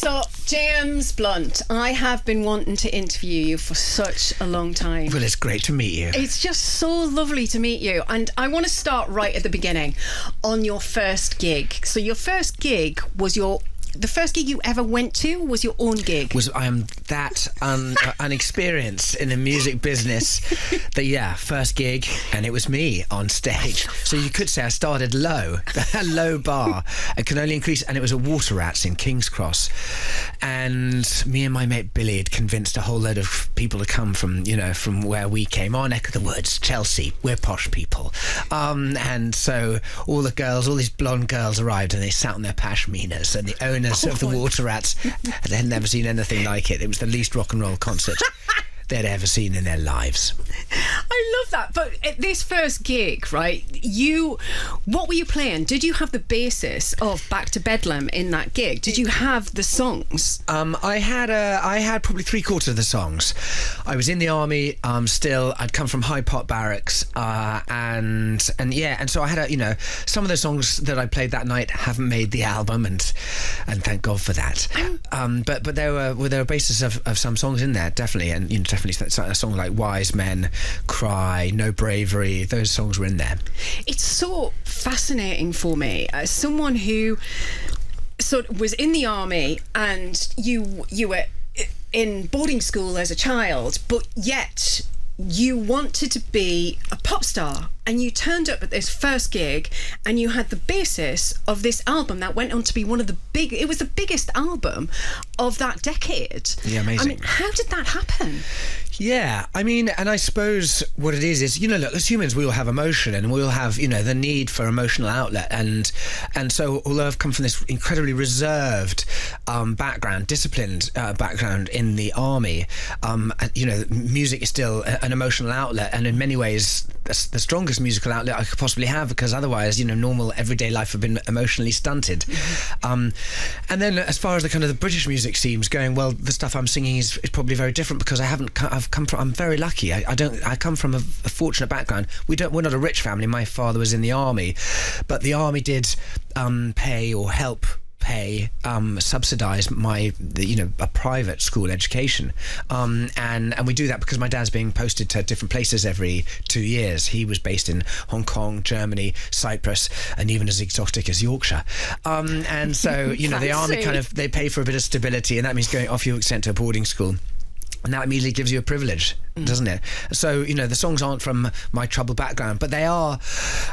So, James Blunt, I have been wanting to interview you for such a long time. Well, it's great to meet you. It's just so lovely to meet you. And I want to start right at the beginning on your first gig. So your first gig was the first gig you ever went to was your own gig. I am that unexperienced in the music business that, first gig, and it was me on stage. So you could say I started low, a low bar. It can only increase, and it was at Water Rats in King's Cross. And me and my mate Billy had convinced a whole load of people to come from where we came, our neck of the woods, Chelsea. We're posh people. And so all these blonde girls arrived, and they sat on their pashminas, and the owners of the Water Rats, they had never seen anything like it. It was the least rock and roll concert they'd ever seen in their lives. I love that. But at this first gig, right, what were you playing? Did you have the basis of Back to Bedlam in that gig? Did you have the songs? I had probably 3/4 of the songs. I was in the army still. I'd come from Hyde Park Barracks, and so I had some of the songs that I played that night haven't made the album, and thank God for that. But there were bases of some songs in there, definitely, and definitely a song like Wise Men, Cry, No Bravery, those songs were in there. It's so fascinating for me as someone who sort of was in the army, and you were in boarding school as a child, but yet you wanted to be a pop star, and you turned up at this first gig and you had the basis of this album that went on to be it was the biggest album of that decade. Yeah, amazing. I mean, how did that happen? Yeah, I mean, and I suppose what it is, look, as humans, we all have emotion, and we all have, the need for emotional outlet. And so, although I've come from this incredibly reserved background, disciplined background in the army, music is still an emotional outlet, and in many ways, the strongest musical outlet I could possibly have, because otherwise, normal everyday life would have been emotionally stunted. And then, as far as the British music seems going, well, the stuff I'm singing is probably very different, because I'm very lucky. I come from a fortunate background. We're not a rich family. My father was in the army, but the army did subsidise a private school education, and we do that because my dad's being posted to different places every 2 years. He was based in Hong Kong, Germany, Cyprus, and even as exotic as Yorkshire. And so the army they pay for a bit of stability, and that means going off you're sent to a boarding school. And that immediately gives you a privilege, doesn't it? So, the songs aren't from my troubled background, but they are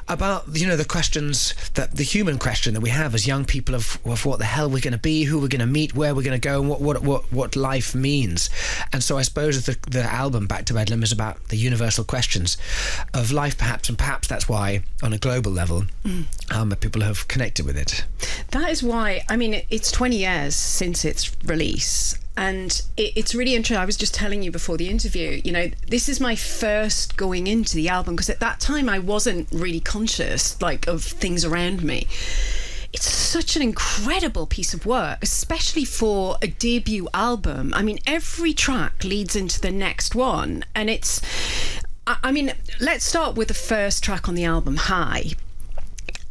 about, the questions, the human question that we have as young people of what the hell we're going to be, who we're going to meet, where we're going to go, and what life means. And so I suppose the album Back to Bedlam is about the universal questions of life, perhaps, and perhaps that's why, on a global level, people have connected with it. That is why, it's 20 years since its release. And it's really interesting. I was just telling you before the interview, this is my first going into the album, because at that time I wasn't really conscious of things around me. It's such an incredible piece of work, especially for a debut album. Every track leads into the next one, and let's start with the first track on the album, High.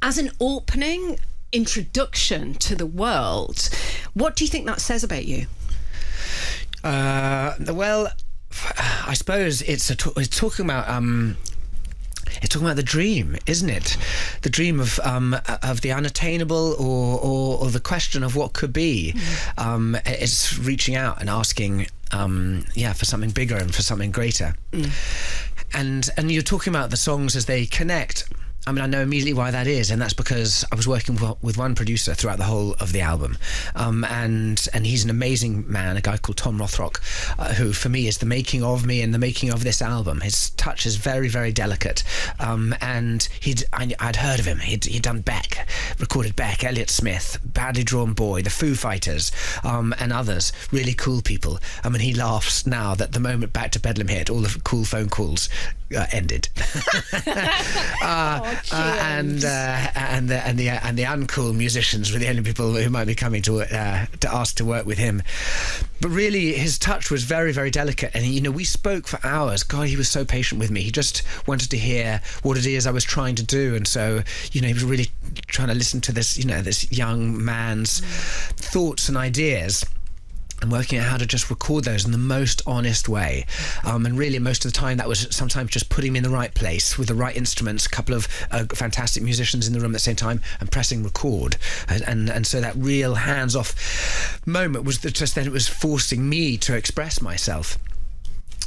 As an opening introduction to the world, what do you think that says about you? Well, I suppose it's talking about the dream, isn't it? The dream of the unattainable, or the question of what could be. It's reaching out and asking, for something bigger and for something greater. And you're talking about the songs as they connect. I know immediately why that is, and that's because I was working with one producer throughout the whole of the album, and he's an amazing man, a guy called Tom Rothrock, who for me is the making of me and the making of this album. His touch is very, very delicate, and I'd heard of him. He'd done Beck, recorded Beck, Elliott Smith, Badly Drawn Boy, the Foo Fighters, and others, really cool people. He laughs now that the moment Back to Bedlam hit, all the cool phone calls ended. And the uncool musicians were the only people who might be coming to ask to work with him. But really, his touch was very, very delicate, and we spoke for hours. God, he was so patient with me. He just wanted to hear what it is I was trying to do, and so he was really trying to listen to this this young man's thoughts and ideas, and working out how to just record those in the most honest way. And really, most of the time, that was sometimes just putting me in the right place with the right instruments, a couple of fantastic musicians in the room at the same time, and pressing record. And so that real hands-off moment was just then it was forcing me to express myself.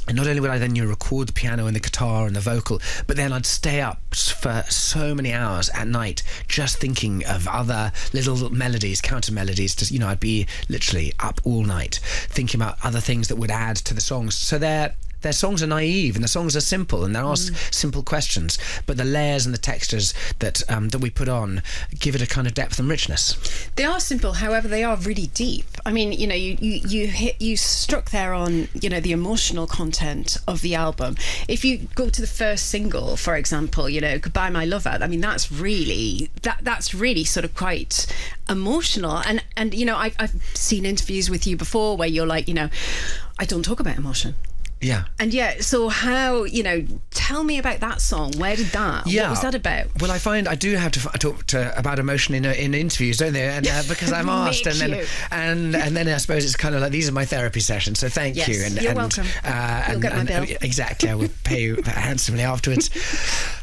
And not only would I then record the piano and the guitar and the vocal, but then I'd stay up for so many hours at night just thinking of other little melodies, counter melodies. I'd be literally up all night thinking about other things that would add to the songs. So their songs are naive and the songs are simple and there are simple questions, but the layers and the textures that we put on give it a kind of depth and richness. They are simple, however, they are really deep. I mean, you struck there on the emotional content of the album. If you go to the first single, for example, "Goodbye My Lover," I mean, that's really sort of quite emotional. And I've seen interviews with you before where you're like, I don't talk about emotion. Yeah. And so how, tell me about that song. Where did that, what was that about? Well, I find I do have to talk about emotion in interviews, don't they? And because I'm asked, and then I suppose it's kind of like, these are my therapy sessions, so thank you. And you're welcome. You'll get my bill. Exactly, I will pay you handsomely afterwards.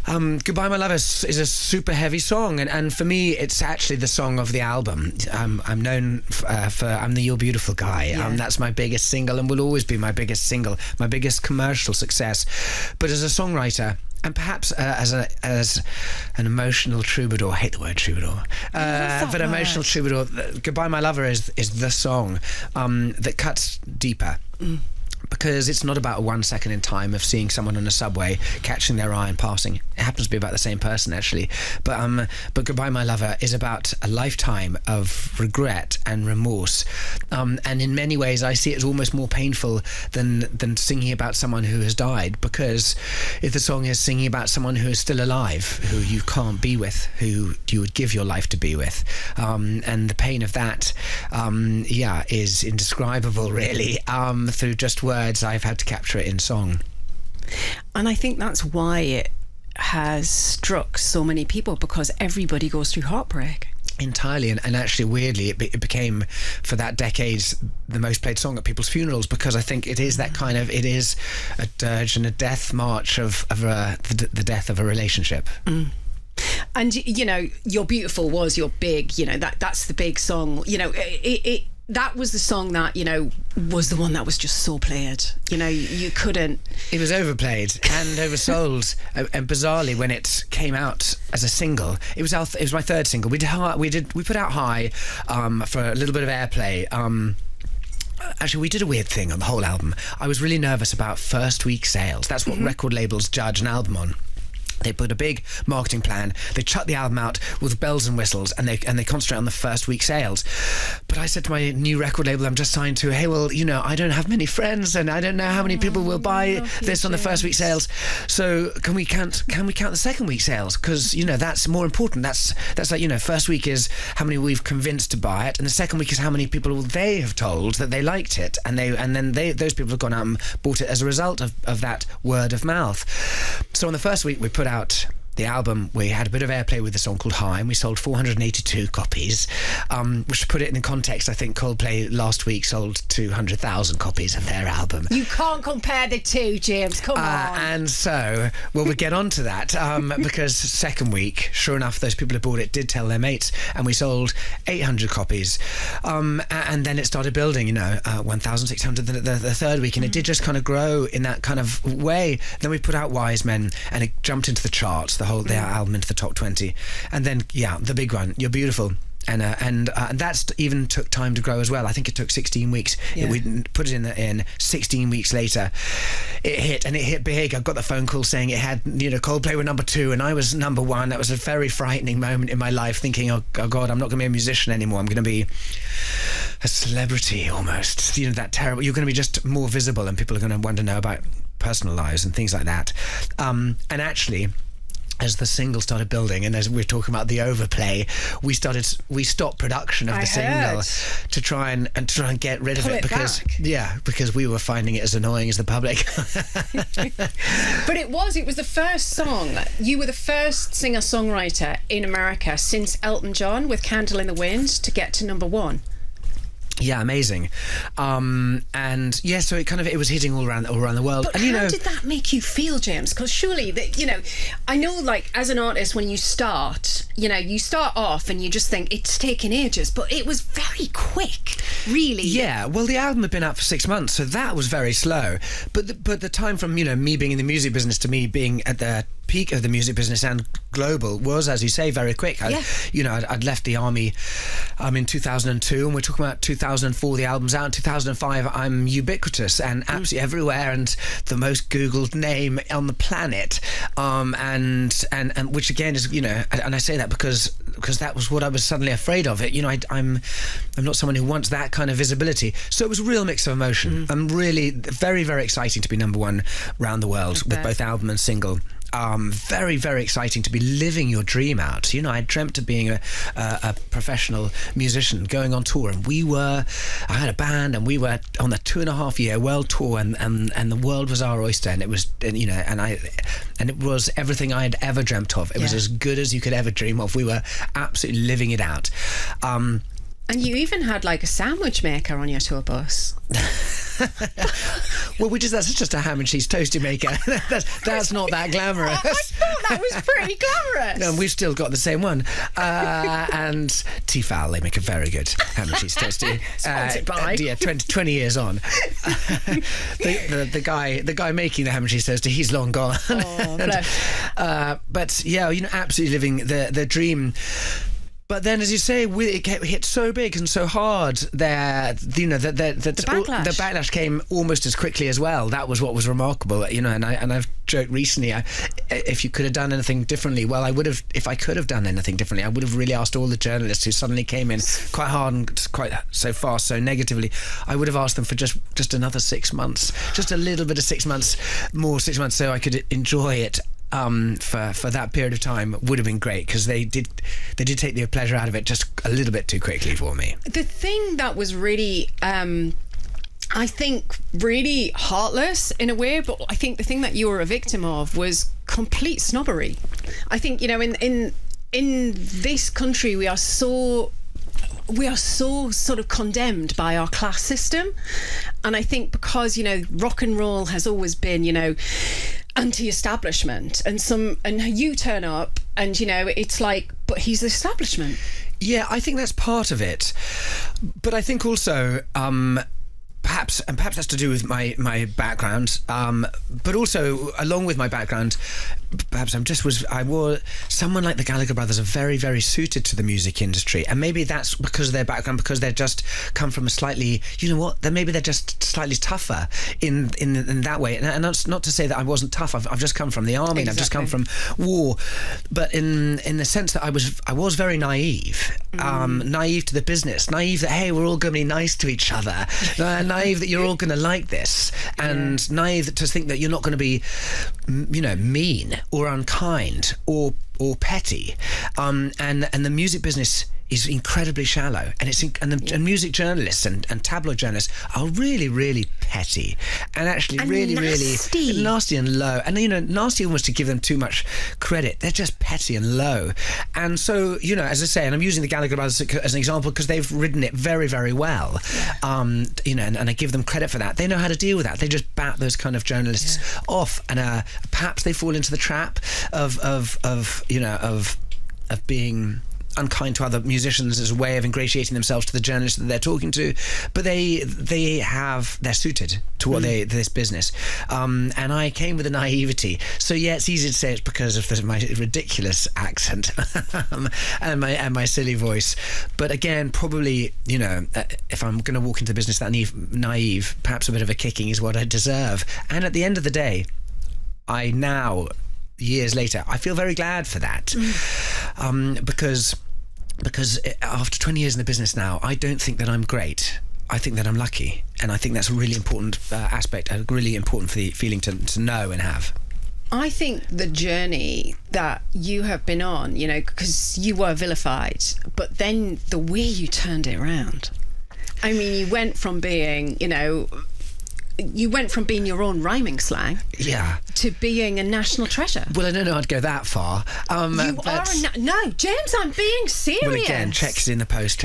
"Goodbye My Lover" is a super heavy song, and for me it's actually the song of the album. I'm known for I'm the You're Beautiful guy. That's my biggest single and will always be my biggest single, my biggest commercial success. But as a songwriter, and perhaps as an emotional troubadour, I hate the word troubadour, but emotional troubadour, "Goodbye My Lover" is the song that cuts deeper. Because it's not about 1 second in time of seeing someone on a subway, catching their eye and passing. It happens to be about the same person, actually. But "Goodbye My Lover" is about a lifetime of regret and remorse. And in many ways, I see it as almost more painful than singing about someone who has died, because if the song is singing about someone who is still alive, who you can't be with, who you would give your life to be with, and the pain of that, is indescribable, really, through just words. I've had to capture it in song. And I think that's why it has struck so many people, because everybody goes through heartbreak. Entirely, and actually weirdly it became for that decade the most played song at people's funerals, because I think it is that kind of, it is a dirge and a death march of the death of a relationship. And "You're Beautiful" was your big, that's the big song. That was the song that was the one that was just so played. You couldn't. It was overplayed and oversold. And bizarrely, when it came out as a single, it was my third single. We put out "High" for a little bit of airplay. Actually, we did a weird thing on the whole album. I was really nervous about first week sales. That's what record labels judge an album on. They put a big marketing plan. They chuck the album out with bells and whistles, and they concentrate on the first week sales. But I said to my new record label I'm just signed to, hey, well, I don't have many friends, and I don't know how many people will buy this on the first week sales. So can we count the second week sales? Because that's more important. That's like first week is how many we've convinced to buy it, and the second week is how many people they have told that they liked it, and then those people have gone out and bought it as a result of that word of mouth. So on the first week we put out the album. We had a bit of airplay with a song called "High," and we sold 482 copies, which, to put it in context, I think Coldplay last week sold 200,000 copies of their album. You can't compare the two, James, come on. And so, we'll get on to that, because second week, sure enough, those people who bought it did tell their mates, and we sold 800 copies. And then it started building, 1,600 the third week, and it did just kind of grow in that kind of way. Then we put out "Wise Men," and it jumped into the charts, the album into the top 20, and then the big one, "You're Beautiful," and that's even took time to grow as well. I think it took 16 weeks. We put it in 16 weeks later it hit, and it hit big. I got the phone call saying it had, Coldplay were number 2 and I was number 1. That was a very frightening moment in my life, thinking, oh God, I'm not going to be a musician anymore. I'm going to be a celebrity almost. That terrible, you're going to be just more visible, and people are going to want to know about personal lives and things like that. And actually, as the single started building, and as we were talking about the overplay, we stopped production of the single to try and get rid of it because we were finding it as annoying as the public. But it was the first song. You were the first singer-songwriter in America since Elton John with Candle in the Wind to get to #1. Yeah, amazing. And yeah, so it was hitting all around the world. But and, how did that make you feel, James? Because surely I know, like, as an artist, when you start off and you just think it's taken ages, but it was very quick, really. Yeah, well, the album had been out for 6 months, so that was very slow. But the time from me being in the music business to me being at the peak of the music business and global was, as you say, very quick. I'd left the army in 2002, and we're talking about 2004, the album's out. In 2005, I'm ubiquitous and absolutely everywhere, and the most Googled name on the planet. And which again is, and I say that because that was what I was suddenly afraid of. I'm not someone who wants that kind of visibility. So it was a real mix of emotion. I'm really very, very exciting to be #1 around the world with both album and single. Very, very exciting to be living your dream out. I dreamt of being a professional musician going on tour, and I had a band, and we were on a 2.5-year world tour, and the world was our oyster, and it was, and it was everything I had ever dreamt of. It was as good as you could ever dream of. We were absolutely living it out. And you even had like a sandwich maker on your tour bus. Well, that's just a ham and cheese toasty maker. that's not that glamorous. I thought that was pretty glamorous. No, we've still got the same one. And Tefal, they make a very good ham and cheese toasty. Sponsored by. 20 years on. the guy making the ham and cheese toasty, he's long gone. Oh, bless. But yeah, absolutely living the dream. But then, as you say, it hit so big and so hard that the backlash came almost as quickly as well. That was what was remarkable, And I've joked recently, if you could have done anything differently, well, I would have. If I could have done anything differently, I would have really asked all the journalists who suddenly came in quite hard and quite so fast, so negatively. I would have asked them for just another 6 months, just a little bit of 6 months, so I could enjoy it. For that period of time would have been great, because they did take the pleasure out of it just a little bit too quickly for me. The thing that was really I think really heartless in a way, but I think the thing that you were a victim of was complete snobbery. I think in this country we are so sort of condemned by our class system, and I think because rock and roll has always been anti-establishment, and you turn up and it's like, but he's the establishment. Yeah, I think that's part of it, but I think also perhaps that's to do with my background, but also along with my background, perhaps I wore someone like the Gallagher brothers are very, very suited to the music industry, and maybe that's because of their background, because they're just come from a slightly, maybe they're just slightly tougher in that way, and that's not to say that I wasn't tough. I've just come from the army. Exactly. And I've just come from war, but in the sense that I was very naive, naive to the business, naive that hey, we're all going to be nice to each other, naive that you're all going to like this, and naive to think that you're not going to be mean or unkind or petty, and the music business is incredibly shallow, and music journalists and tabloid journalists are really, really petty, and actually and really nasty and low, and nasty almost to give them too much credit. They're just petty and low. And so as I say, and I'm using the Gallagher brothers as an example because they've written it very, very well, and I give them credit for that. They know how to deal with that. They just bat those kind of journalists off, and perhaps they fall into the trap of being unkind to other musicians as a way of ingratiating themselves to the journalists that they're talking to, but they're suited to what this business, and I came with a naivety. So it's easy to say it's because of my ridiculous accent and my silly voice, but again, probably if I'm going to walk into the business that naive, perhaps a bit of a kicking is what I deserve. And at the end of the day, years later, I feel very glad for that, because after 20 years in the business now, I don't think that I'm great. I think that I'm lucky, and I think that's a really important aspect, really important for the feeling to know and have. I think the journey that you have been on, you know, because you were vilified, but then the way you turned it around. I mean, you went from being, you know, your own rhyming slang, yeah, to being a national treasure. Well, I don't know I'd go that far. No, James, I'm being serious. Well, again, check is in the post.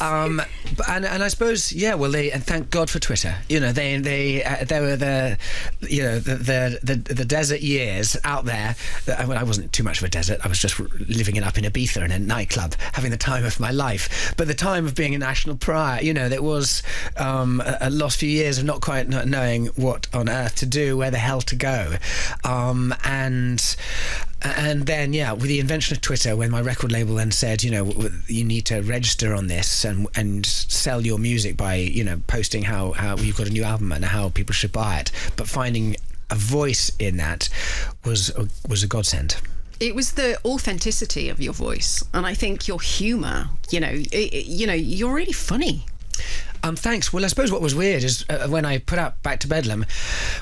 And I suppose, yeah. Well, and thank God for Twitter. You know, they were the desert years out there. I wasn't too much of a desert. I was just living it up in Ibiza in a nightclub, having the time of my life. But the time of being a national prior, you know, there was a lost few years of not quite knowing what on earth to do, where the hell to go, and then, yeah, with the invention of Twitter, when my record label then said, you know, you need to register on this and sell your music by, you know, posting how you've got a new album and how people should buy it, but finding a voice in that was a godsend. It was the authenticity of your voice, and I think your humour. You know, you're really funny. Thanks. Well, I suppose what was weird is when I put out Back to Bedlam,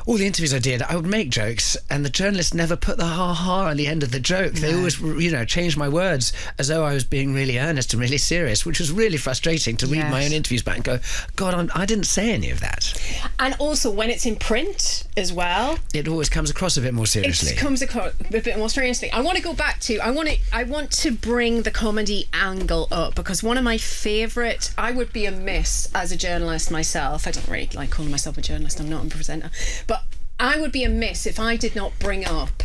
all the interviews I did, I would make jokes, and the journalists never put the ha-ha on the end of the joke. They always, you know, changed my words as though I was being really earnest and really serious, which was really frustrating to read my own interviews back and go, God, I didn't say any of that. And also, when it's in print as well, it always comes across a bit more seriously. It comes across a bit more seriously. I want to go back to, I want to bring the comedy angle up, because one of my favourite, I would be amiss as a journalist myself. I don't really like calling myself a journalist. I'm not a presenter, but I would be amiss if I did not bring up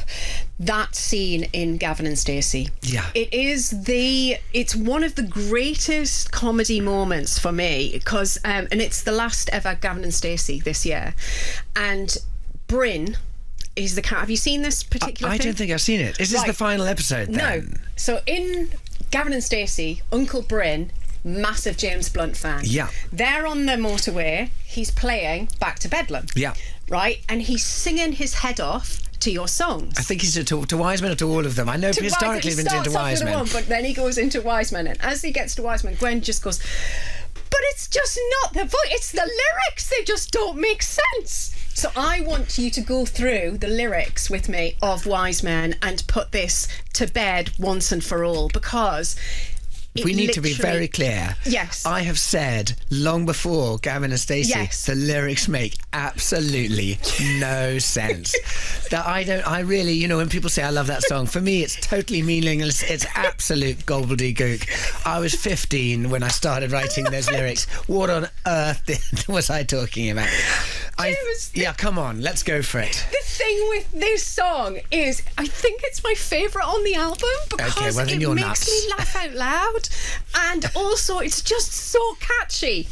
that scene in Gavin and Stacey. Yeah, it's one of the greatest comedy moments for me, because and it's the last ever Gavin and Stacey this year, and Bryn is the cat. Have you seen this particular thing? I don't think I've seen it. Is this the final episode then? No. So in Gavin and Stacey, Uncle Bryn, massive James Blunt fan. Yeah. They're on the motorway. He's playing Back to Bedlam. Yeah. Right? And he's singing his head off to your songs. I think he's to Wiseman or to all of them. I know historically he's been into Wiseman. One, but then he goes into Wiseman. And as he gets to Wiseman, Gwen just goes, but it's just not the voice, it's the lyrics. They just don't make sense. So I want you to go through the lyrics with me of Wiseman and put this to bed once and for all, because we need to be very clear. Yes. I have said long before Gavin and Stacey, the lyrics make absolutely no sense. That I really, you know, when people say I love that song, for me it's totally meaningless. It's absolute gobbledygook. I was 15 when I started writing those lyrics. What on earth was I talking about? Yeah, come on, let's go for it. The thing with this song is, I think it's my favourite on the album, because it makes me laugh out loud, and also it's just so catchy.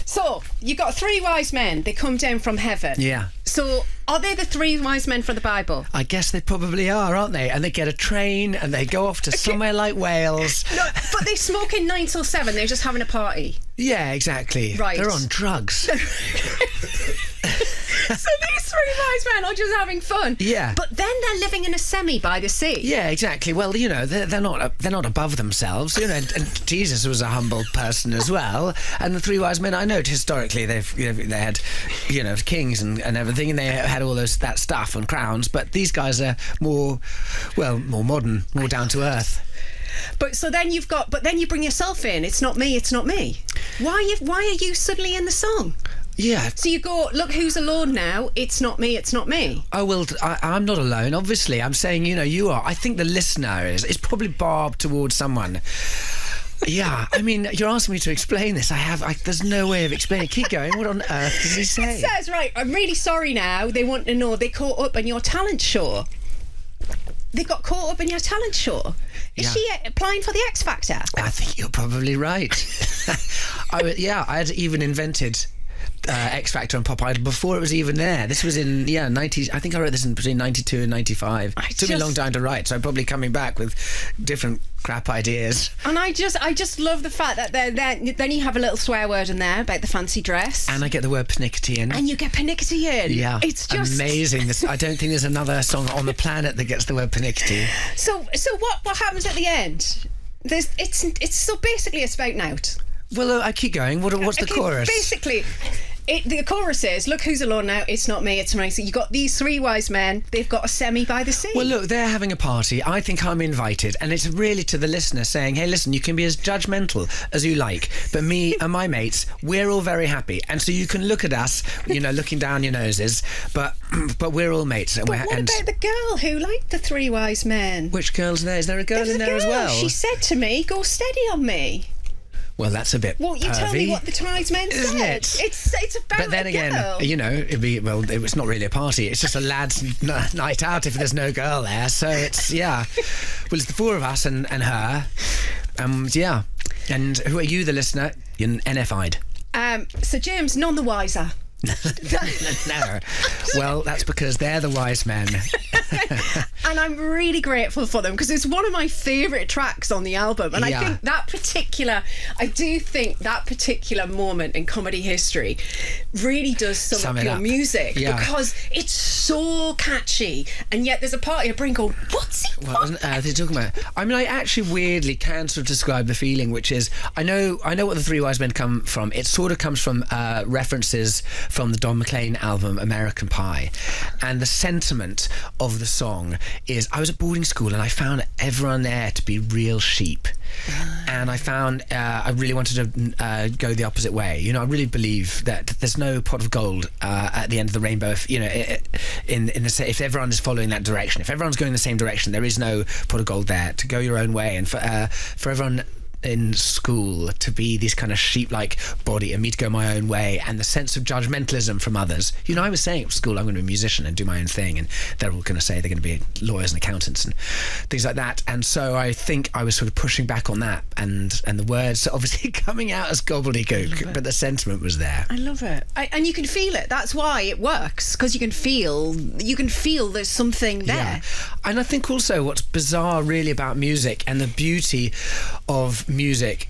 So you got three wise men. They come down from heaven. Yeah. So are they the three wise men from the Bible? I guess they probably are, aren't they? And they get a train and they go off to somewhere like Wales. No, but they smoke in 9 till 7. They're just having a party. Yeah, exactly. Right. They're on drugs. So these three wise men are just having fun. Yeah. But then they're living in a semi by the sea. Yeah, exactly. Well, you know, they're not above themselves. You know, and Jesus was a humble person as well. And the three wise men, I know historically they had, you know, kings and everything, and they had all that stuff and crowns. But these guys are more modern, more down to earth. But then you bring yourself in. It's not me. It's not me. Why are you suddenly in the song? Yeah. So you go, look who's alone now. It's not me. It's not me. Oh, well, I'm not alone, obviously. I'm saying, you know, you are. I think the listener is. It's probably barbed towards someone. Yeah, I mean, you're asking me to explain this. There's no way of explaining. Keep going. What on earth does he say? It says, right, I'm really sorry now. They want to know they caught up in your talent show. They got caught up in your talent show. Is she applying for the X Factor? I think you're probably right. I had even invented X Factor and Pop Idol before it was even there. This was in 90s. I think I wrote this in between 92 and 95. It took me a long time to write, so I'm probably coming back with different crap ideas. And I just love the fact that then you have a little swear word in there about the fancy dress, and I get the word pernickety in, and you get pernickety in. Yeah, it's just amazing. I don't think there's another song on the planet that gets the word pernickety. So what happens at the end? It's so basically a spout out. Well, I keep going. What's the Okay, chorus? Basically, the chorus is, look who's alone now, it's not me, it's me. So you got these three wise men, they've got a semi by the sea. Well, look, they're having a party. I think I'm invited. And it's really to the listener saying, hey, listen, you can be as judgmental as you like. But me and my mates, we're all very happy. And so you can look at us, looking down your noses. But we're all mates. But what about the girl who liked the three wise men? Which girl's there? Is there a girl in there as well? She said to me, go steady on me. Well, that's a bit Won't you tell me what the tribesmen said? Isn't it? It's about But then again, girl. it's not really a party. It's just a lads' night out if there's no girl there. So it's, yeah. Well, it's the four of us and her. Yeah. And who are you, the listener? You're NFI'd. So James, none the wiser. No. Well, that's because they're the wise men. And I'm really grateful for them because it's one of my favourite tracks on the album. And Yeah. I do think that particular moment in comedy history really does sum up it your up. music Yeah. because it's so catchy. And yet there's a part of your brain going, what's he What on earth are you talking about? I mean, I actually weirdly can sort of describe the feeling, which is I know what the Three Wise Men come from. It sort of comes from references from the Don McLean album American Pie, and the sentiment of the song is I was at boarding school and I found everyone there to be real sheep. And I found I really wanted to go the opposite way. I really believe that there's no pot of gold at the end of the rainbow. If everyone is following that direction, if everyone's going the same direction, there is no pot of gold there to go your own way. And for everyone in school to be this kind of sheep-like body and me to go my own way, and the sense of judgmentalism from others. I was saying at school I'm going to be a musician and do my own thing, and they're all going to say they're going to be lawyers and accountants and things like that. And so I think I was sort of pushing back on that, and the words obviously coming out as gobbledygook, but the sentiment was there. I love it. And you can feel it. That's why it works, because you can feel there's something there. Yeah. And I think also what's bizarre really about music and the beauty of music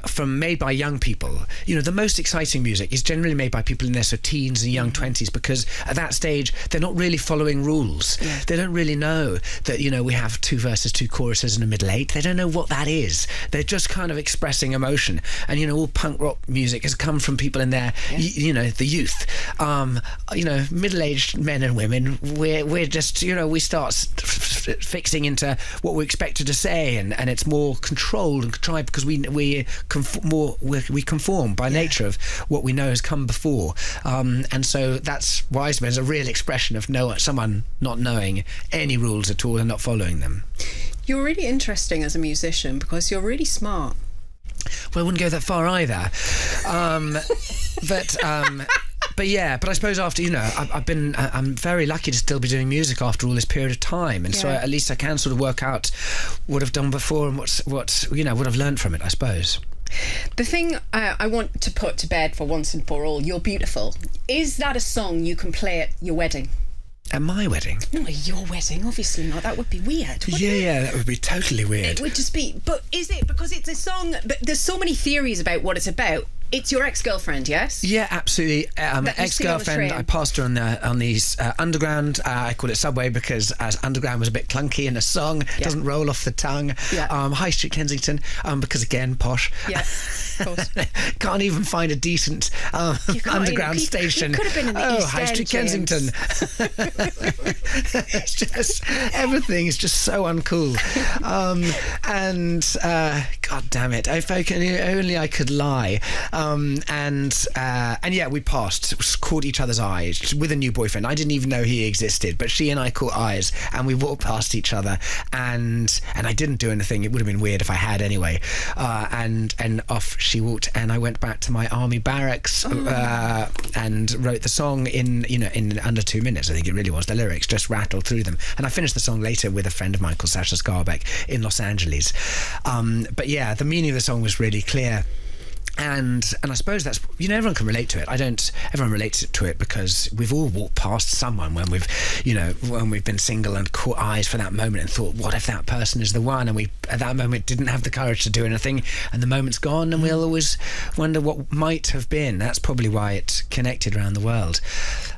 from made by young people, the most exciting music is generally made by people in their sort of teens and young 20s, because at that stage they're not really following rules. Yeah. They don't really know that we have 2 verses, 2 choruses and a middle 8. They don't know what that is. They're just kind of expressing emotion. And all punk rock music has come from people in their the youth. Middle-aged men and women, we're just we start fixing into what we're expected to say, and it's more controlled and contrived because we conform by nature of what we know has come before, and so that's Wise Men is a real expression of someone not knowing any rules at all and not following them. You're really interesting as a musician because you're really smart. Well, I wouldn't go that far either, but I suppose after I'm very lucky to still be doing music after all this period of time, and so at least I can sort of work out what I've done before and what I've learned from it, I suppose. The thing I want to put to bed for once and for all, You're Beautiful. Is that a song you can play at your wedding? At my wedding? No, your wedding, obviously not. That would be weird. Yeah, that would be totally weird. It would just be. But is it because it's a song? But there's so many theories about what it's about. It's your ex-girlfriend, yes? Yeah, absolutely. Ex-girlfriend. I passed her on the Underground. I call it Subway because Underground was a bit clunky in a song. It doesn't roll off the tongue. Yeah. High Street Kensington, because again, posh. Yeah, of course. Can't even find a decent underground station. You could have been in the East High End, Street James. Kensington. It's just everything is just so uncool. God damn it! If only I could lie. And yeah, we caught each other's eyes with a new boyfriend. I didn't even know he existed, but she and I caught eyes, and we walked past each other, and I didn't do anything. It would have been weird if I had anyway. And off she walked, and I went back to my army barracks and wrote the song in under 2 minutes. I think it really was. The lyrics just rattled through them, and I finished the song later with a friend of mine called Sasha Scarbeck in Los Angeles. But yeah, the meaning of the song was really clear. And I suppose that's, everyone can relate to it. Everyone relates to it because we've all walked past someone when we've been single and caught eyes for that moment and thought, what if that person is the one? And we, at that moment, didn't have the courage to do anything, and the moment's gone, and we'll always wonder what might have been. That's probably why it's connected around the world.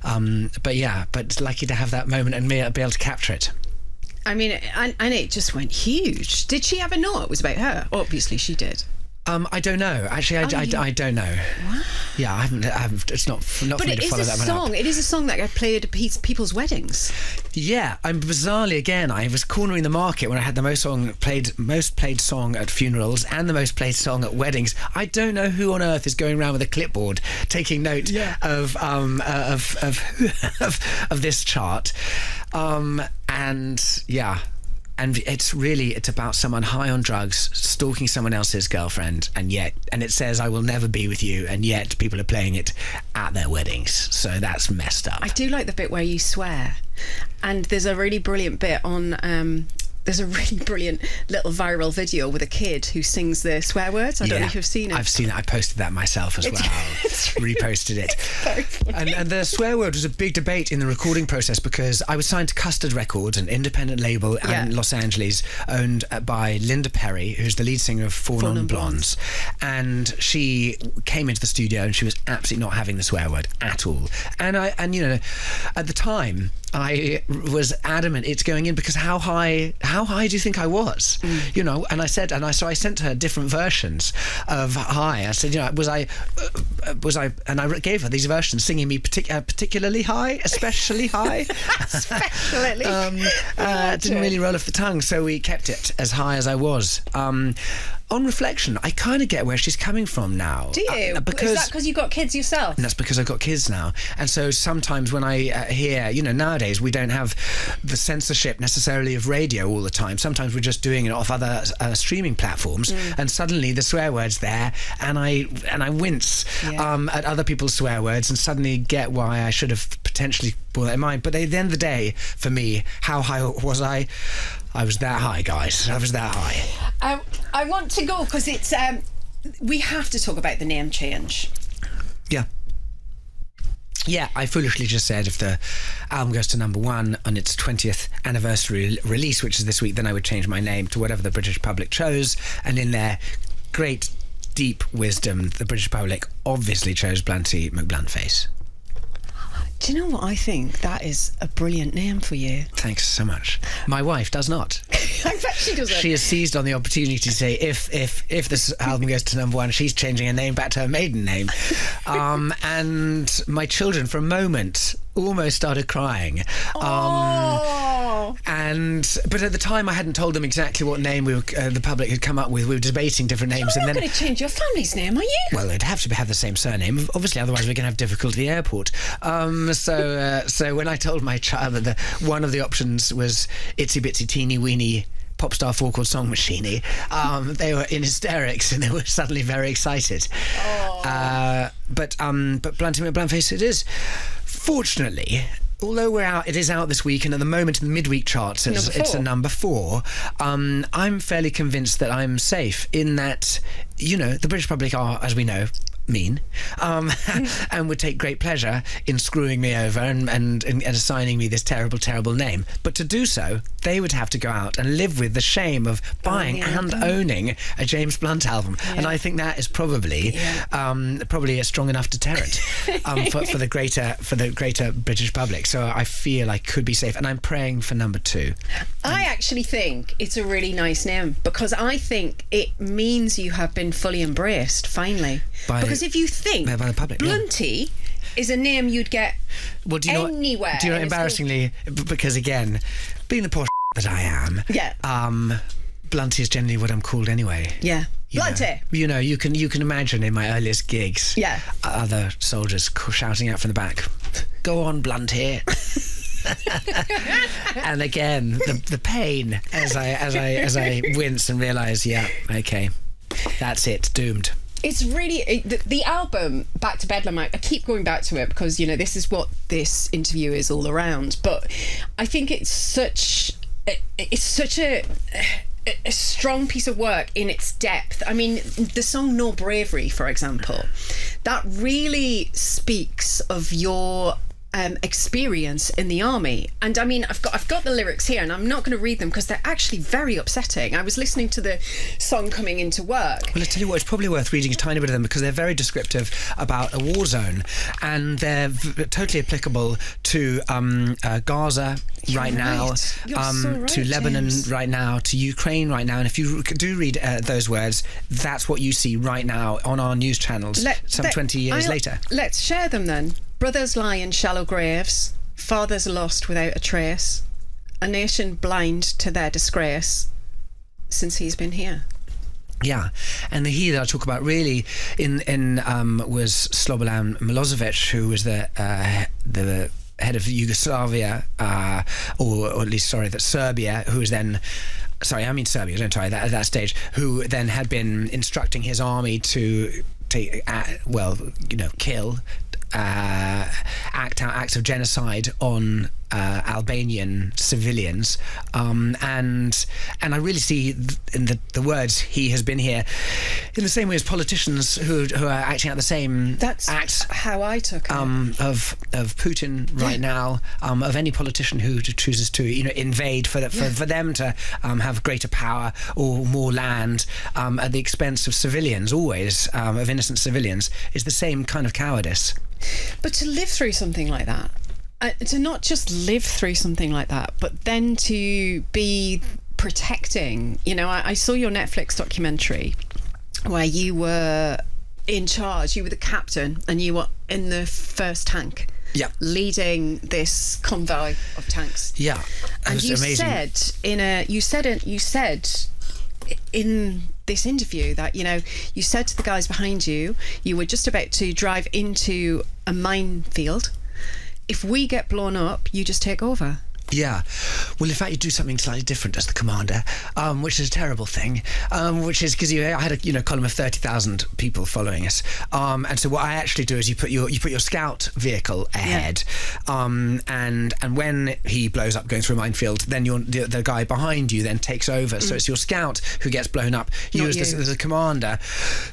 But it's lucky to have that moment and be able to capture it. I mean, and it just went huge. Did she ever know it was about her? Obviously she did. I don't know. Actually, I don't know. Wow. Yeah, I haven't. It's not for me to follow that one up. But it is a song that got played at people's weddings. Yeah, I'm bizarrely again. I was cornering the market when I had the most played song at funerals and the most played song at weddings. I don't know who on earth is going around with a clipboard taking note of this chart, and yeah. And it's about someone high on drugs stalking someone else's girlfriend, and it says "I will never be with you," and yet people are playing it at their weddings. So that's messed up. I do like the bit where you swear, and there's a really brilliant bit on. There's a really brilliant little viral video with a kid who sings the swear words. I don't know if you've seen it. I've seen it. I posted that myself as well. Reposted it. Very funny. And the swear word was a big debate in the recording process because I was signed to Custard Records, an independent label in Los Angeles owned by Linda Perry, who's the lead singer of Four Non Blondes. And she came into the studio and she was absolutely not having the swear word at all. And you know, at the time, I was adamant it's going in because how high do you think I was? You know, and I sent her different versions of high. I said, you know, was I, and I gave her these versions singing me particularly high, especially high. Especially. Didn't really roll off the tongue, so we kept it as high as I was. On reflection, I kind of get where she's coming from now. Do you? Is that because you've got kids yourself? And that's because I've got kids now. And so sometimes when I hear, you know, nowadays we don't have the censorship necessarily of radio all the time. Sometimes we're just doing it off other streaming platforms, and suddenly the swear word's there, and I wince at other people's swear words, and suddenly get why I should have potentially brought that in mind. But at the end of the day, for me, how high was I? I was that high, guys. I was that high. I want to go because it's we have to talk about the name change. Yeah, I foolishly just said if the album goes to #1 on its 20th anniversary release, which is this week, then I would change my name to whatever the British public chose. And in their great, deep wisdom, the British public obviously chose Blanty McBluntface. Do you know what I think? That is a brilliant name for you. Thanks so much. My wife does not. I bet she doesn't. She has seized on the opportunity to say if this album goes to #1, she's changing her name back to her maiden name. And my children, for a moment, almost started crying. But at the time, I hadn't told them exactly what name the public had come up with. We were debating different names. You're not going to change your family's name, are you? Well, it'd have to have the same surname, obviously. Otherwise, we're going to have difficulty at the airport. So when I told my child that one of the options was Itsy Bitsy Teeny Weeny pop star four-chord song machine, they were in hysterics and they were suddenly very excited. But Blanty McBluntface it is. Fortunately, although it is out this week, and at the moment in the midweek charts it's a #4, I'm fairly convinced that I'm safe in that, you know, the British public are, as we know, mean, and would take great pleasure in screwing me over and assigning me this terrible name. But to do so, they would have to go out and live with the shame of buying and owning a James Blunt album, and I think that is probably a strong enough deterrent for the greater British public. So I feel I could be safe, and I'm praying for #2. I actually think it's a really nice name because I think it means you have been fully embraced finally. Because if you think by the public, Blunty is a name you'd get anywhere. Do you know, embarrassingly, because again, being the posh that I am, Blunty is generally what I'm called anyway. Yeah. Blunty. You know, you can imagine in my earliest gigs, other soldiers shouting out from the back, "Go on, Blunty." And again, the pain as I wince and realise, okay, that's it, doomed. It's really the album Back to Bedlam. I keep going back to it because, you know, this is what this interview is all around. But I think it's such a strong piece of work in its depth. I mean, the song No Bravery, for example, that really speaks of your experience in the army. And I mean, I've got the lyrics here, and I'm not going to read them because they're actually very upsetting. I was listening to the song coming into work. Well, I tell you what, it's probably worth reading a tiny bit of them because they're very descriptive about a war zone, and they're totally applicable to Gaza right now, to Lebanon right now, to Ukraine right now. And if you do read those words, that's what you see right now on our news channels 20 years later. Let's share them then. Brothers lie in shallow graves, fathers lost without a trace, a nation blind to their disgrace since he's been here. Yeah, and the he that I talk about really was Slobodan Milosevic, who was the head of Yugoslavia, or at least, sorry, that Serbia, who was then... Sorry, I mean Serbia, don't I? At that stage, who then had been instructing his army to kill, act out acts of genocide on Albanian civilians, and I really see in the words "he has been here" in the same way as politicians who are acting out the same acts. How I took it of Putin right now, of any politician who chooses to invade for them to have greater power or more land at the expense of civilians, always of innocent civilians, is the same kind of cowardice. But to live through something like that, to not just live through something like that, but then to be protecting, I saw your Netflix documentary where you were in charge, you were the captain, and you were in the first tank. Yeah, leading this convoy of tanks. Yeah, and you amazing. You said in this interview that you said to the guys behind you, you were just about to drive into a minefield. If we get blown up, you just take over. Yeah, well, in fact, you do something slightly different as the commander, which is a terrible thing. Which is because I had a column of 30,000 people following us, and so what I actually do is you put your scout vehicle ahead, and when he blows up going through a minefield, then the guy behind you then takes over. So it's your scout who gets blown up. You as the commander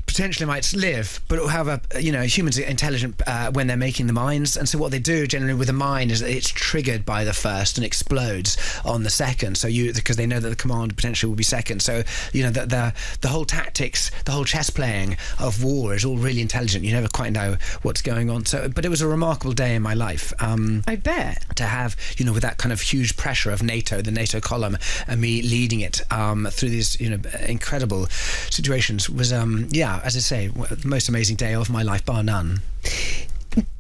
potentially might live, but however, humans are intelligent when they're making the mines, and so what they do generally with a mine is that it's triggered by the first and explodes on the second, so because they know that the command potentially will be second, so the whole tactics, the whole chess playing of war is all really intelligent. You never quite know what's going on. So but it was a remarkable day in my life, I bet, to have with that kind of huge pressure of NATO, the NATO column, and me leading it through these incredible situations was as I say, the most amazing day of my life, bar none.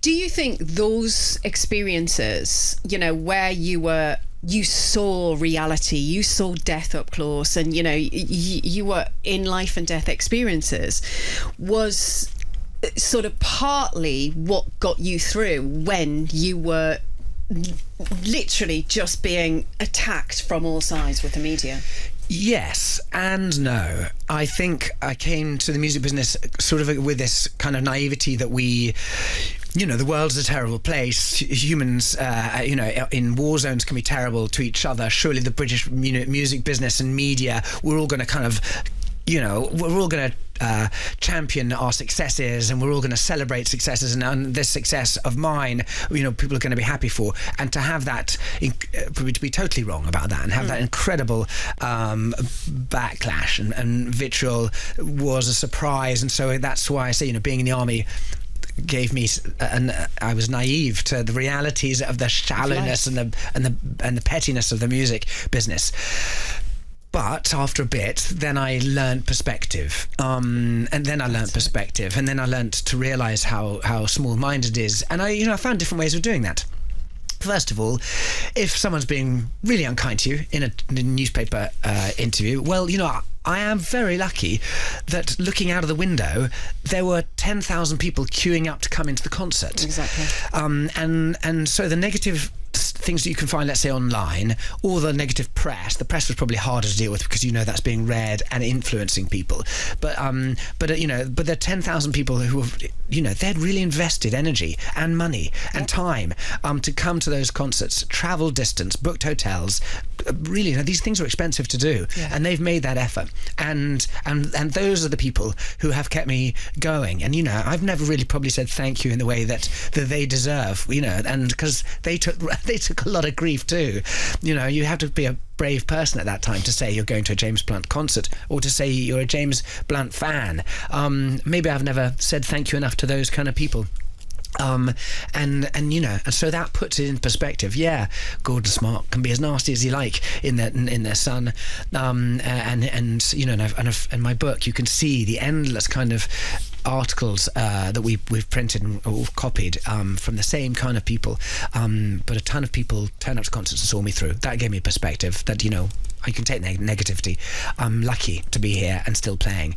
Do you think those experiences, where you saw reality, you saw death up close, and you were in life and death experiences, was sort of partly what got you through when you were literally just being attacked from all sides with the media? Yes and no. I think I came to the music business sort of with this kind of naivety that the world's a terrible place. Humans, in war zones can be terrible to each other. Surely the British music business and media, we're all going to kind of, we're all going to champion our successes, and we're all going to celebrate successes, and this success of mine, people are going to be happy for. And to have that, to be totally wrong about that, and have that incredible backlash and vitriol was a surprise. And so that's why I say, being in the army gave me, I was naive to the realities of the shallowness and the pettiness of the music business. But after a bit, then I learned perspective, and then I learned to realise how small-minded it is, and I found different ways of doing that. First of all, if someone's being really unkind to you in a newspaper interview, well, I am very lucky that looking out of the window, there were 10,000 people queuing up to come into the concert. Exactly. And so the negative things that you can find, let's say, online, or the negative press. The press was probably harder to deal with because that's being read and influencing people. But there are 10,000 people who have, they'd really invested energy and money and time to come to those concerts, travel distance, booked hotels. Really, these things are expensive to do, and they've made that effort. And those are the people who have kept me going. And I've never really probably said thank you in the way that they deserve. And because they took a lot of grief too. You have to be a brave person at that time to say you're going to a James Blunt concert, or to say you're a James Blunt fan. Maybe I've never said thank you enough to those kind of people. And so that puts it in perspective. Gordon Smart can be as nasty as you like in their Sun, and my book, you can see the endless kind of articles that we've printed or copied from the same kind of people, but a ton of people turned up to concerts and saw me through. That gave me perspective that I can take negativity. I'm lucky to be here and still playing.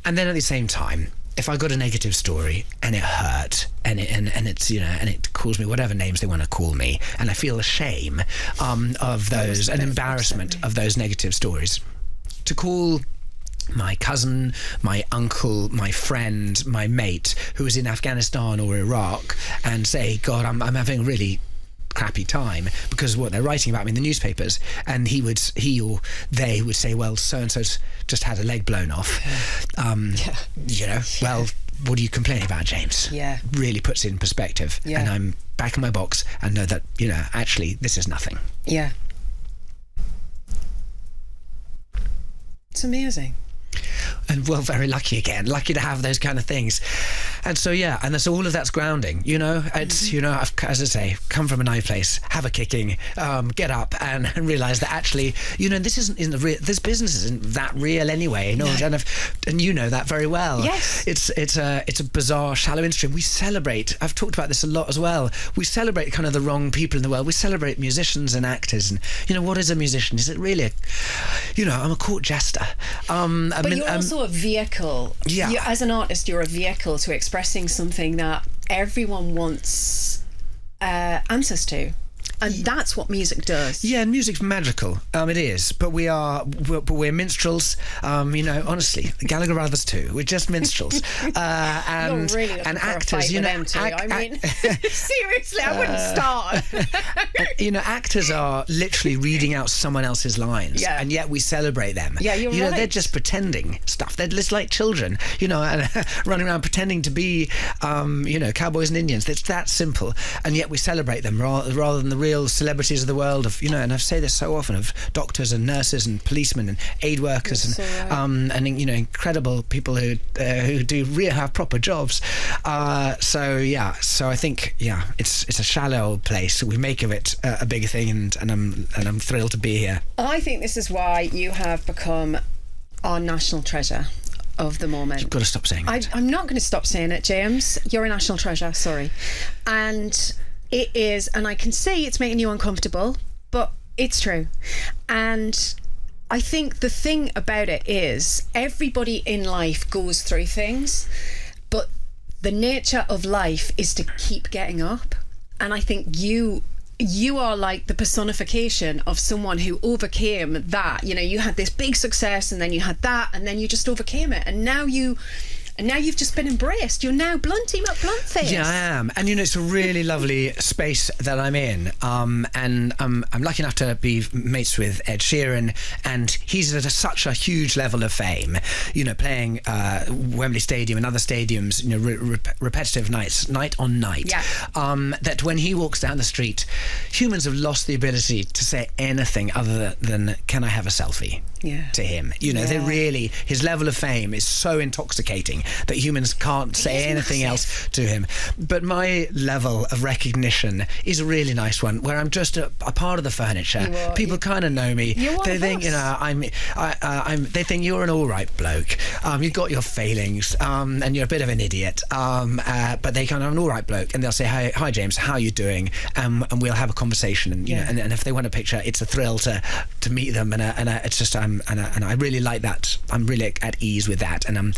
And then at the same time, if I got a negative story and it hurt and it's and it calls me whatever names they want to call me, and I feel a shame of those, an embarrassment of those negative stories, to call my cousin, my uncle, my friend, my mate who is in Afghanistan or Iraq and say, God, I'm having a really crappy time because what they're writing about me in the newspapers, and he or they would say, well, so and so's just had a leg blown off. Well, what are you complaining about, James? Really puts it in perspective. And I'm back in my box and know that actually this is nothing. It's amazing. And very lucky to have those kind of things. And so and that's all of that's grounding. It's I've, as I say, come from a nice place, have a kicking, get up and realize that actually this this business isn't that real anyway. And that very well. Yes, it's a bizarre, shallow industry. We celebrate. I've talked about this a lot as well. We celebrate kind of the wrong people in the world. We celebrate musicians and actors. And what is a musician? Is it really I'm a court jester. But you're also a vehicle. As an artist, you're a vehicle to expressing something that everyone wants answers to. And that's what music does. And music's magical. It is. But we're minstrels. Honestly, Gallagher Brothers too. We're just minstrels. And you're really actors. Seriously, I wouldn't start. Actors are literally reading out someone else's lines, and yet we celebrate them. You're right. They're just pretending stuff. They're just like children, and running around pretending to be, cowboys and Indians. It's that simple, and yet we celebrate them rather than the real celebrities of the world of and I say this so often, of doctors and nurses and policemen and aid workers and incredible people who do really have proper jobs. So I think it's a shallow place. We make of it a bigger thing, and I'm thrilled to be here. I think this is why you have become our national treasure of the moment. You've got to stop saying it. I'm not going to stop saying it, James. You're a national treasure. Sorry. And it is, and I can say it's making you uncomfortable, but it's true. And I think the thing about it is everybody in life goes through things, but the nature of life is to keep getting up. And I think you are like the personification of someone who overcame that. You had this big success, and then you had that, and then you just overcame it, and now you've just been embraced. You're now Blunty McBluntface. I am. And it's a really lovely space that I'm in. And I'm lucky enough to be mates with Ed Sheeran, and he's at such a huge level of fame, playing Wembley Stadium and other stadiums, repetitive nights, night on night. That when he walks down the street, humans have lost the ability to say anything other than, can I have a selfie? To him. They really, his level of fame is so intoxicating that humans can't say anything else to him. But my level of recognition is a really nice one, where I'm just a part of the furniture. People kind of know me. They think they think you're an all right bloke. You've got your failings, and you're a bit of an idiot. But they kind of an all right bloke, and they'll say, hi James, how are you doing? And we'll have a conversation. And and if they want a picture, it's a thrill to meet them. And it's just and I really like that. I'm really at ease with that, and I'm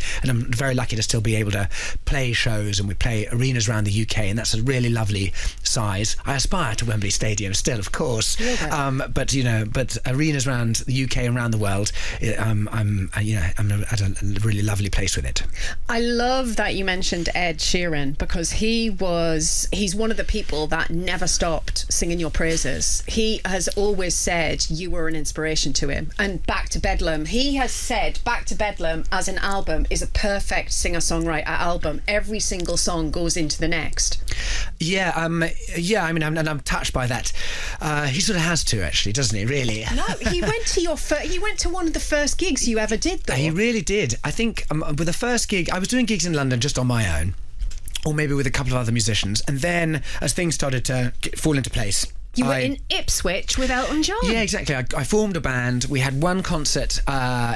very lucky lucky to still be able to play shows, and we play arenas around the UK, and that's a really lovely size. I aspire to Wembley Stadium still, of course, but but arenas around the UK and around the world, I'm at a really lovely place with it. I love that you mentioned Ed Sheeran, because he's one of the people that never stopped singing your praises. He has always said you were an inspiration to him. And Back to Bedlam, he has said Back to Bedlam as an album is a perfect singer-songwriter album. Every single song goes into the next. I'm touched by that. He sort of has to, actually, doesn't he? Really? No, he went to one of the first gigs you ever did, though. He really did. I think with the first gig, I was doing gigs in London just on my own, or maybe with a couple of other musicians, and then as things started to fall into place, you were in Ipswich with Elton John. Yeah, exactly. I formed a band. We had one concert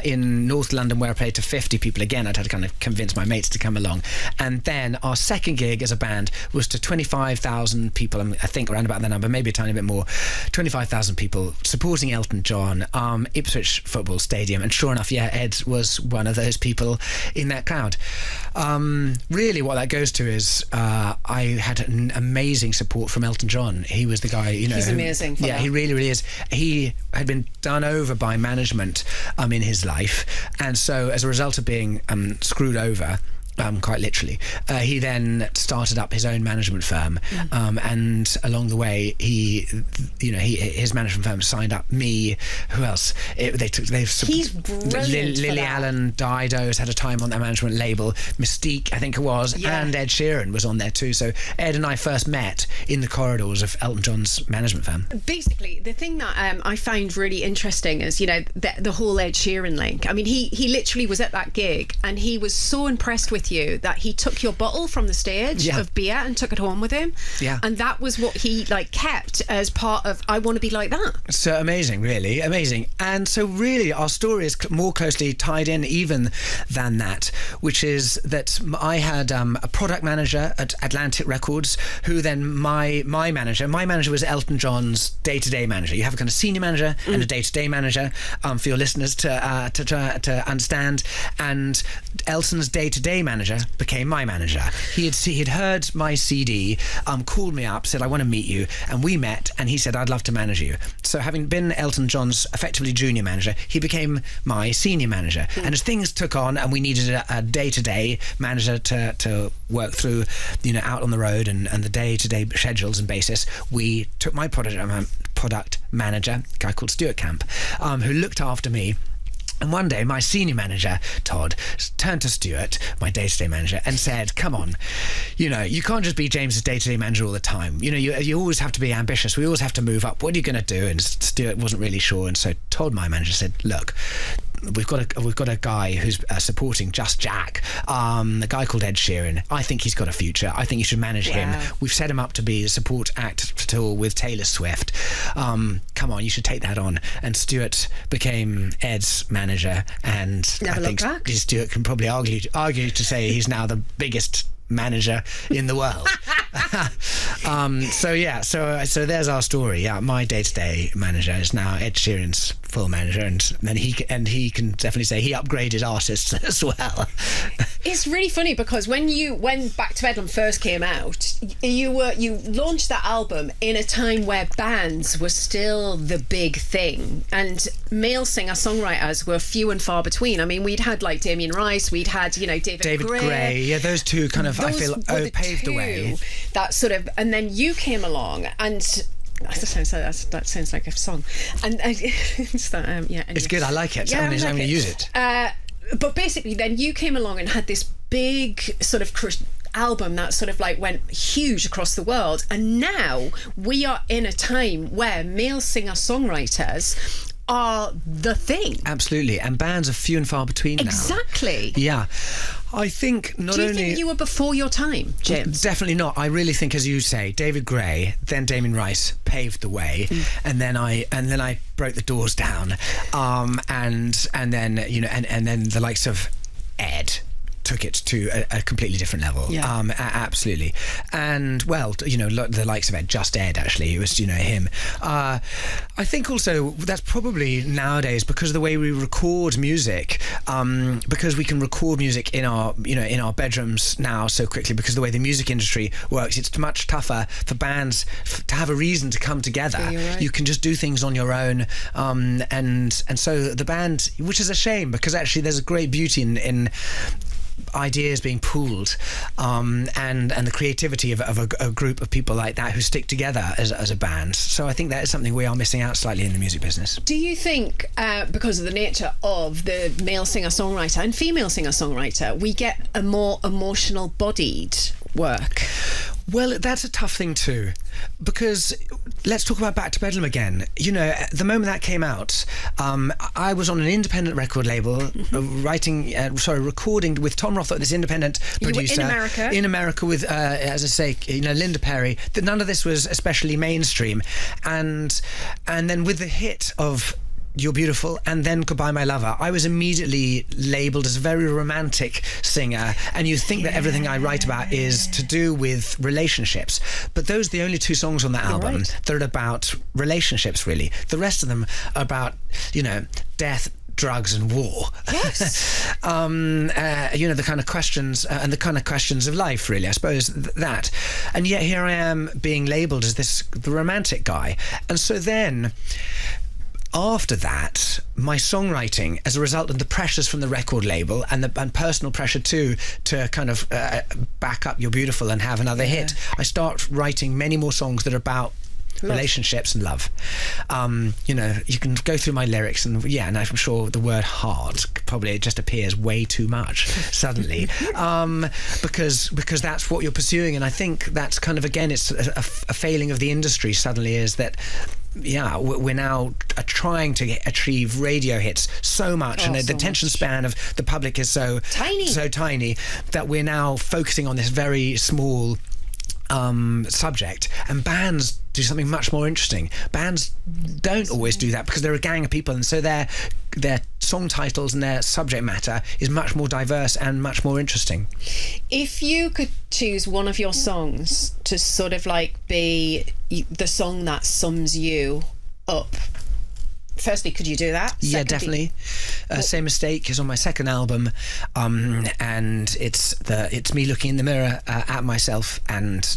in North London where I played to 50 people. Again, I'd had to kind of convince my mates to come along. And then our second gig as a band was to 25,000 people, I think around about the number, maybe a tiny bit more, 25,000 people supporting Elton John, Ipswich Football Stadium. And sure enough, yeah, Ed was one of those people in that crowd. Really what that goes to is I had an amazing support from Elton John. He was the guy, he's amazing. Yeah, he really is. He had been done over by management in his life, and so as a result of being screwed over, quite literally, he then started up his own management firm, and along the way, his management firm signed up me. Who else? He's brilliant. Lily Allen, Dido's had a time on their management label. Mystique, I think it was, and Ed Sheeran was on there too. So Ed and I first met in the corridors of Elton John's management firm. Basically, the thing that I find really interesting is the whole Ed Sheeran link. I mean, he literally was at that gig, and he was so impressed with you that he took your bottle from the stage of beer and took it home with him, and that was what he kept as part of I want to be like that. So amazing, really amazing. And so really our story is more closely tied in even than that, which is that I had a product manager at Atlantic Records, who then my manager was Elton John's day-to-day manager. You have a kind of senior manager and a day-to-day manager, for your listeners to understand, and Elton's day-to-day manager became my manager. He'd heard my CD, called me up, said, I want to meet you, and we met, and he said, I'd love to manage you. So having been Elton John's effectively junior manager, he became my senior manager. And as things took on and we needed a day-to-day manager to work through, out on the road and the day-to-day schedules and basis, we took my product manager, a guy called Stuart Camp, who looked after me. And one day, my senior manager, Todd, turned to Stuart, my day-to-day manager, and said, come on, you can't just be James's day-to-day manager all the time. You always have to be ambitious. We always have to move up. What are you going to do? And Stuart wasn't really sure. And so Todd, my manager, said, look, we've got a guy who's supporting Just Jack, a guy called Ed Sheeran. I think he's got a future. I think you should manage him. We've set him up to be a support act tour with Taylor Swift. Come on, you should take that on. And Stuart became Ed's manager, and I think Stuart can probably argue to say he's now the biggest manager in the world. So there's our story. Yeah, my day-to-day manager is now Ed Sheeran's full manager, and then he can definitely say he upgraded artists as well. It's really funny because when Back to Bedlam first came out, you launched that album in a time where bands were still the big thing, and male singer-songwriters were few and far between. I mean, we'd had Damien Rice, we'd had David Gray. Yeah, those two kind of, I feel, paved the way. That sort of, and then you came along, and that sounds like a song, and it's that, anyway. It's good. I like it. So I'm going to use it. But basically, then you came along and had this big sort of album that sort of went huge across the world, and now we are in a time where male singer-songwriters are the thing. Absolutely, and bands are few and far between now. Exactly. Yeah. I think not only... Do you think you were before your time, James? Definitely not. I really think, as you say, David Gray, then Damien Rice paved the way, and then I broke the doors down, and then and then the likes of Ed, took it to a completely different level. Yeah. Absolutely. And well, you know, the likes of Just Ed, actually, it was, you know, him. I think also that's probably nowadays because of the way we record music, because we can record music in our bedrooms now so quickly, because of the way the music industry works, it's much tougher for bands to have a reason to come together. Yeah, you're right. You can just do things on your own, and so the band, which is a shame, because actually there's a great beauty in ideas being pooled, and the creativity of a group of people like that who stick together as a band. So I think that is something we are missing out slightly in the music business. Do you think, because of the nature of the male singer-songwriter and female singer-songwriter, we get a more emotional bodied work? Well, that's a tough thing too, because let's talk about Back to Bedlam again. You know, the moment that came out, I was on an independent record label, recording with Tom Rothwell, this independent producer. You were in America with, as I say, you know, Linda Perry. None of this was especially mainstream, and then with the hit of You're Beautiful and then Goodbye My Lover, I was immediately labelled as a very romantic singer, and you think that everything I write about is to do with relationships, but those are the only two songs on that album that are about relationships, really. The rest of them are about, you know, death, drugs and war. Yes. You know, the kind of questions and the kind of questions of life, really, I suppose, that. And yet here I am being labelled as the romantic guy. And so then after that, my songwriting, as a result of the pressures from the record label and personal pressure too, to kind of back up You're Beautiful and have another hit, I start writing many more songs that are about relationships and love. You know, you can go through my lyrics and I'm sure the word hard probably just appears way too much suddenly, because that's what you're pursuing. And I think that's kind of, again, it's a failing of the industry suddenly, is that we're now trying to achieve radio hits so much, and the attention span of the public is so tiny that we're now focusing on this very small subject, and bands do something much more interesting. Bands don't always do that because they're a gang of people, and so their song titles and their subject matter is much more diverse and much more interesting. If you could choose one of your songs to sort of like be the song that sums you up, firstly, could you do that? Yeah, definitely. Same Mistake is on my second album, and it's me looking in the mirror at myself and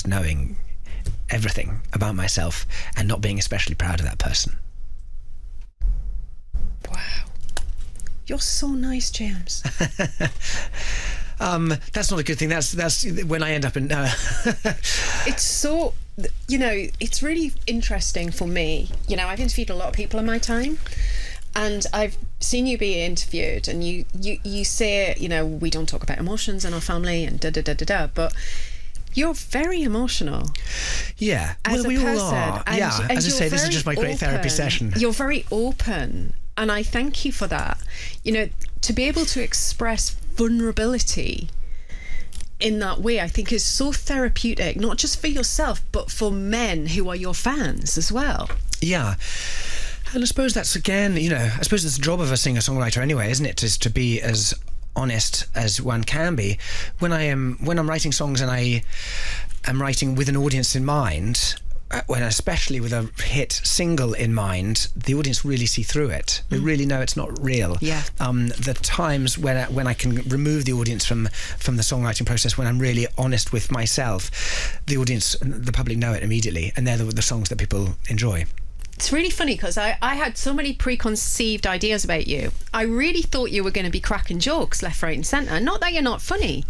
knowing everything about myself and not being especially proud of that person. Wow, you're so nice, James. That's not a good thing. That's when I end up in. It's so, you know, it's really interesting for me. You know, I've interviewed a lot of people in my time, and I've seen you be interviewed, and you say, you know, we don't talk about emotions in our family and da da da da da, but you're very emotional. Yeah, as we person. all are. And, yeah, and as I say, this is just my great therapy session. You're very open, and I thank you for that. You know, to be able to express vulnerability in that way, I think, is so therapeutic, not just for yourself, but for men who are your fans as well. Yeah. And I suppose that's, again, you know, I suppose it's the job of a singer-songwriter anyway, isn't it? Is to be as honest as one can be. When I'm writing songs and I am writing with an audience in mind, when especially with a hit single in mind, the audience really see through it. They really know it's not real. Yeah. The times when I can remove the audience from the songwriting process, when I'm really honest with myself, the audience, the public know it immediately, and they're the songs that people enjoy. It's really funny because I had so many preconceived ideas about you. I really thought you were going to be cracking jokes left, right and centre. Not that you're not funny,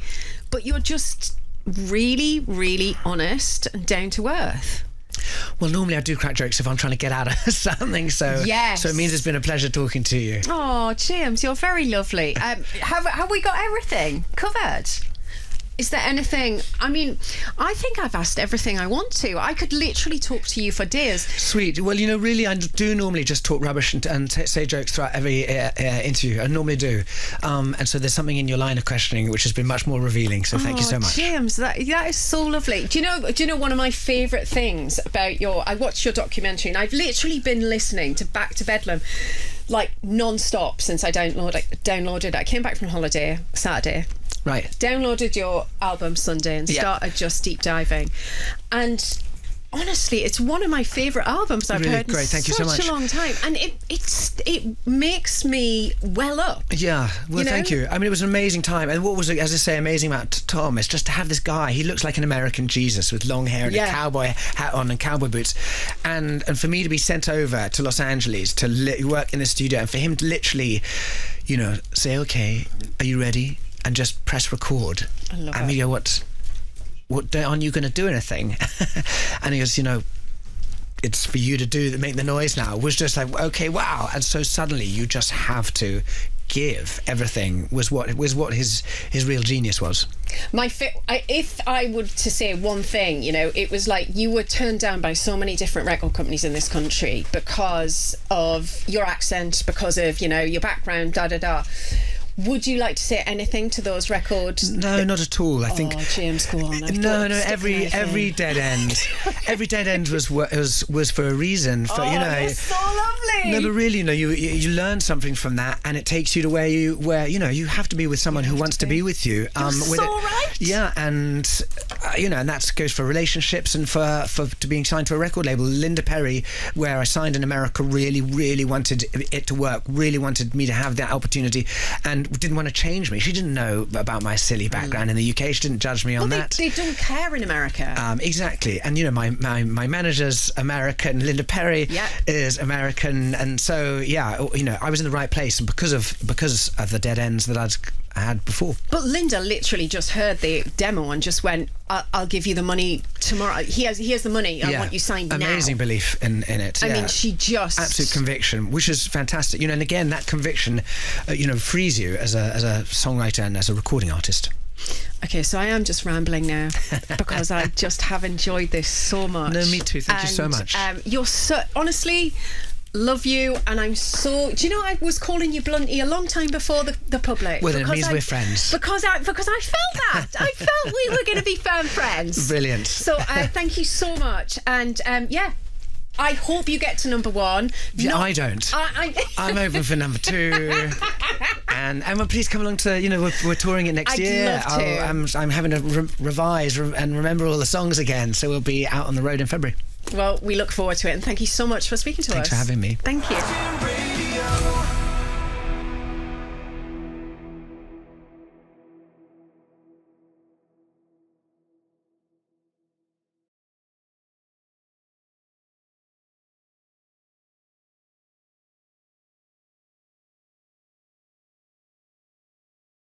but you're just really, really honest and down to earth. Well, normally I do crack jokes if I'm trying to get out of something, so yes. So it means it's been a pleasure talking to you. Oh, James, you're very lovely. Have we got everything covered? Is there anything? I mean, I think I've asked everything I want to. I could literally talk to you for days. Sweet. Well, you know, really, I do normally just talk rubbish and say jokes throughout every interview. I normally do. And so there's something in your line of questioning which has been much more revealing. So thank you so much. James, that is so lovely. Do you know one of my favourite things about I watched your documentary, and I've literally been listening to Back to Bedlam like non-stop since I downloaded it. I came back from holiday Saturday, Right. downloaded your album Sunday and started just deep diving, and honestly, it's one of my favourite albums I've Really heard great. in Thank you so such much. a long time, and it makes me well up. Yeah, well, You know? thank you. I mean, it was an amazing time. And what was, as I say, amazing about Tom is just to have this guy. He looks like an American Jesus with long hair and a cowboy hat on and cowboy boots. And for me to be sent over to Los Angeles to work in the studio, and for him to literally, you know, say, okay, are you ready? And just press record. I love and it. we go, what aren't you going to do anything? And he goes, you know, it's for you to do, make the noise now. It was just like, okay, wow. And so suddenly you just have to give everything, was what his real genius was. If I were to say one thing, you know, it was like you were turned down by so many different record companies in this country because of your accent, because of, you know, your background, Would you like to say anything to those records? No, not at all. I think. Oh, James, go on. No. Every dead end was for a reason. For you know. That's so lovely. No, but really, you know, you learn something from that, and it takes you to where you know you have to be with someone who wants to be with you. You're so right. Yeah, and you know, and that goes for relationships and for to being signed to a record label. Linda Perry, where I signed in America, really wanted it to work. Really wanted me to have that opportunity, and didn't want to change me. She didn't know about my silly background in the UK. She didn't judge me on that. They don't care in America. Exactly. And you know, my manager's American, Linda Perry is American, and so yeah, you know, I was in the right place, and because of the dead ends that I had before. But Linda literally just heard the demo and just went, I'll give you the money tomorrow. Here's the money. I want you signed now. Amazing belief in it. I mean, she just... Absolute conviction, which is fantastic. You know, and again, that conviction, you know, frees you as a songwriter and as a recording artist. Okay, so I am just rambling now because I just have enjoyed this so much. No, me too. Thank you so much. You're so... Honestly... Love you, and I'm so... Do you know, I was calling you Blunty a long time before the public. Well, then it means we're friends. Because I felt that. I felt we were going to be firm friends. Brilliant. So thank you so much, and I hope you get to number one. Yeah, I don't. I'm open for number 2. And Emma, please come along to, you know, we're touring it next year. I'd love to. I'm having to revise and remember all the songs again, so we'll be out on the road in February. Well, we look forward to it, and thank you so much for speaking to us. Thanks for having me. Thank you.